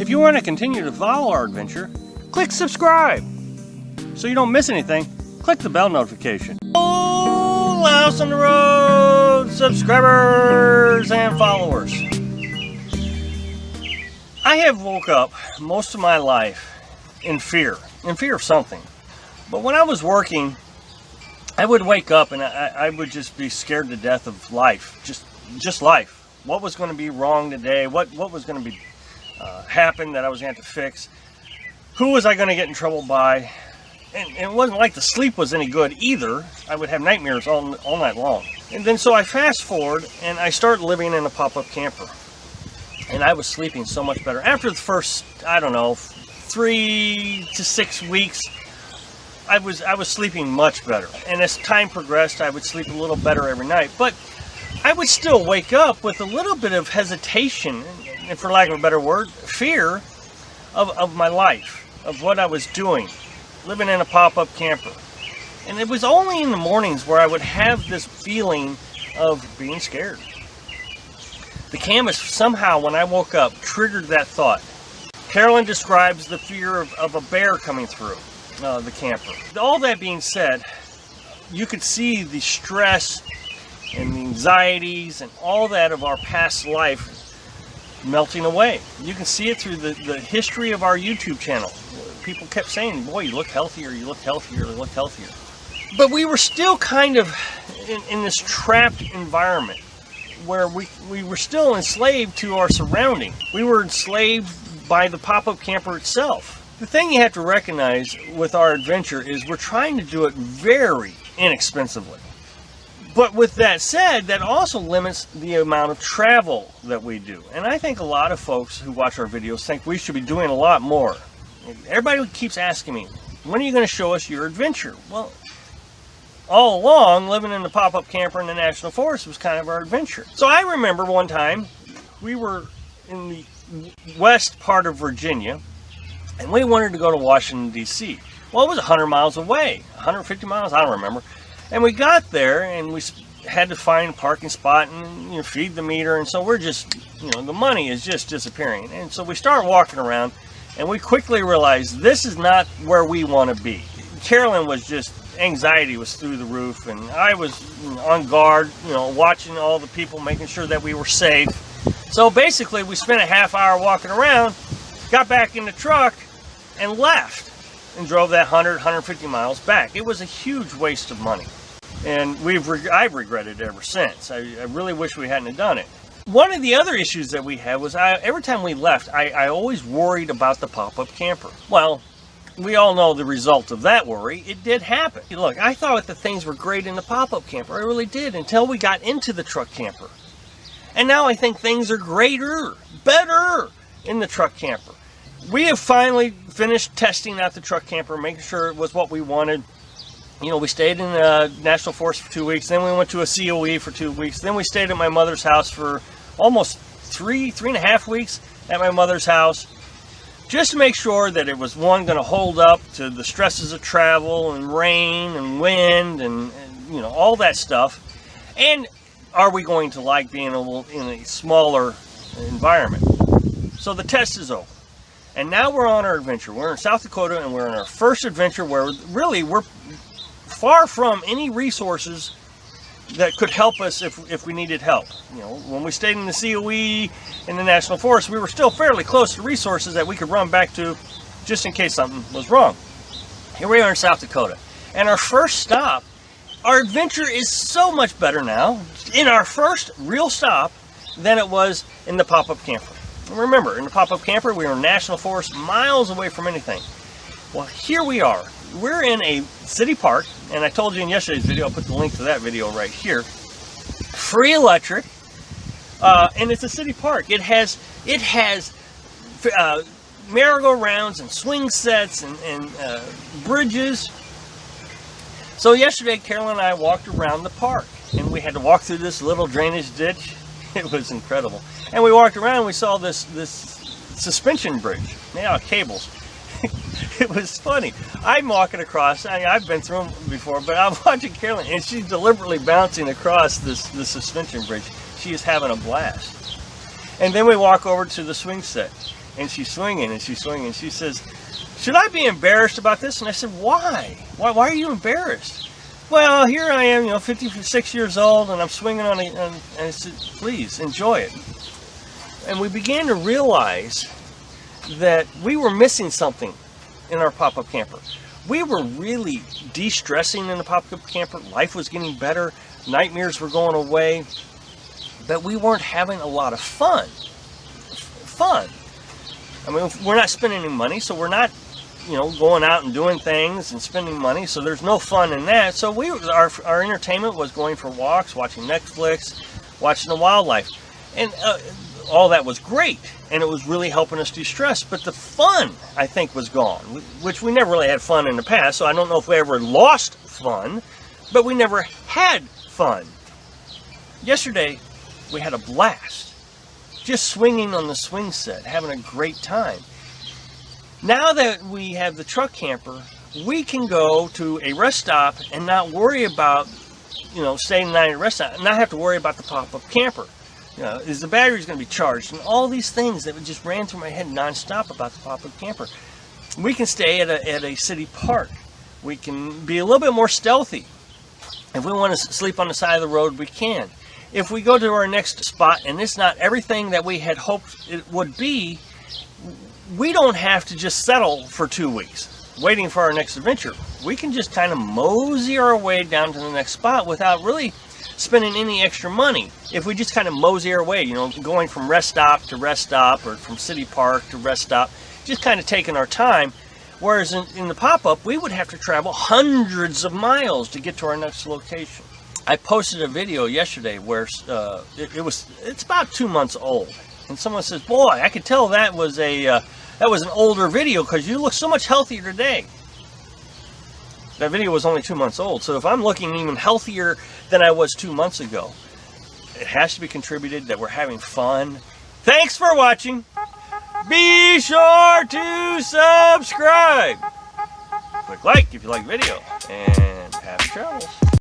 If you want to continue to follow our adventure, click subscribe. So you don't miss anything, click the bell notification. Oh, House on the Road subscribers and followers. I have woke up most of my life in fear of something. But when I was working, I would wake up and I would just be scared to death of life, just life. What was going to be wrong today? What was going to be happen that I was going to have to fix? Who was I going to get in trouble by? And it wasn't like the sleep was any good either. I would have nightmares all night long. And then so I fast forward and I started living in a pop-up camper. And I was sleeping so much better. After the first, I don't know, 3 to 6 weeks, I was sleeping much better. And as time progressed, I would sleep a little better every night. But I would still wake up with a little bit of hesitation, and for lack of a better word, fear of my life, of what I was doing, living in a pop-up camper. And it was only in the mornings where I would have this feeling of being scared. The canvas somehow, when I woke up, triggered that thought. Carolyn describes the fear of a bear coming through the camper. All that being said, you could see the stress and the anxieties and all that of our past life melting away. You can see it through the history of our YouTube channel. People kept saying, boy, you look healthier, you look healthier, you look healthier. But we were still kind of in this trapped environment where we were still enslaved to our surrounding. We were enslaved by the pop-up camper itself. The thing you have to recognize with our adventure is we're trying to do it very inexpensively. But with that said, that also limits the amount of travel that we do. And I think a lot of folks who watch our videos think we should be doing a lot more. Everybody keeps asking me, when are you going to show us your adventure? Well, all along, living in the pop-up camper in the National Forest was kind of our adventure. So I remember one time, we were in the west part of Virginia, and we wanted to go to Washington, D.C. Well, it was 100 miles away, 150 miles, I don't remember. And we got there, and we had to find a parking spot and feed the meter, and so we're just, the money is just disappearing. And so we start walking around, and we quickly realized this is not where we want to be. Carolyn was just, anxiety was through the roof, and I was on guard, watching all the people, making sure that we were safe. So basically, we spent a half hour walking around, got back in the truck, and left, and drove that 150 miles back. It was a huge waste of money, and I've regretted it ever since. I really wish we hadn't done it. One of the other issues that we had was every time we left, I always worried about the pop-up camper. Well, we all know the result of that worry. It did happen. Look, I thought that things were great in the pop-up camper. I really did, until we got into the truck camper. And now I think things are greater, better in the truck camper. We have finally finished testing out the truck camper, making sure it was what we wanted. We stayed in the National Forest for 2 weeks. Then we went to a COE for 2 weeks. Then we stayed at my mother's house for almost three and a half weeks at my mother's house, just to make sure that it was, one, going to hold up to the stresses of travel and rain and wind and all that stuff. And are we going to like being in a smaller environment? So the test is over. And now we're on our adventure. We're in South Dakota, and we're in our first adventure where really we're far from any resources that could help us if we needed help. When we stayed in the COE in the National Forest, we were still fairly close to resources that we could run back to just in case something was wrong. Here we are in South Dakota. And our first stop, our adventure is so much better now in our first real stop than it was in the pop-up camper. And remember, in the pop-up camper, we were in National Forest, miles away from anything. Well, here we are. We're in a city park, and I told you in yesterday's video, I'll put the link to that video right here. Free electric, and it's a city park. It has merry-go-rounds and swing sets and bridges. So yesterday, Carolyn and I walked around the park, and we had to walk through this little drainage ditch. It was incredible. And we walked around and we saw this suspension bridge made out of cables. It was funny. I'm walking across. I've been through them before, but I'm watching Carolyn, and she's deliberately bouncing across this suspension bridge. She is having a blast. And then we walk over to the swing set. and she's swinging and she's swinging. And she says, "Should I be embarrassed about this?" And I said, "Why? Why are you embarrassed?" "Well, here I am, 56 years old, and I'm swinging on it." And I said, "Please enjoy it." And we began to realize that we were missing something in our pop-up camper. We were really de-stressing in the pop-up camper. Life was getting better. Nightmares were going away. But we weren't having a lot of fun. I mean, we're not spending any money, so we're not, going out and doing things and spending money. So there's no fun in that. So our entertainment was going for walks, watching Netflix, watching the wildlife. And all that was great, and it was really helping us de-stress, but the fun, I think, was gone, which we never really had fun in the past, so I don't know if we ever lost fun, but we never had fun. Yesterday, we had a blast, just swinging on the swing set, having a great time. Now that we have the truck camper, we can go to a rest stop and not worry about, staying the night at a rest stop, and not have to worry about the pop-up camper. Is the batteries going to be charged? And all these things that just ran through my head nonstop about the pop-up camper. We can stay at a city park. We can be a little bit more stealthy. If we want to sleep on the side of the road, we can. If we go to our next spot and it's not everything that we had hoped it would be, we don't have to just settle for 2 weeks waiting for our next adventure. We can just kind of mosey our way down to the next spot without really spending any extra money. If we just kind of mosey our way, going from rest stop to rest stop, or from city park to rest stop, just kind of taking our time. Whereas in the pop-up, we would have to travel hundreds of miles to get to our next location. I posted a video yesterday where it's about 2 months old, and someone says, "Boy, I could tell that was an older video because you look so much healthier today." That video was only 2 months old, so if I'm looking even healthier than I was 2 months ago, it has to be contributed that we're having fun. Thanks for watching. Be sure to subscribe. Click like if you like the video, and happy travels.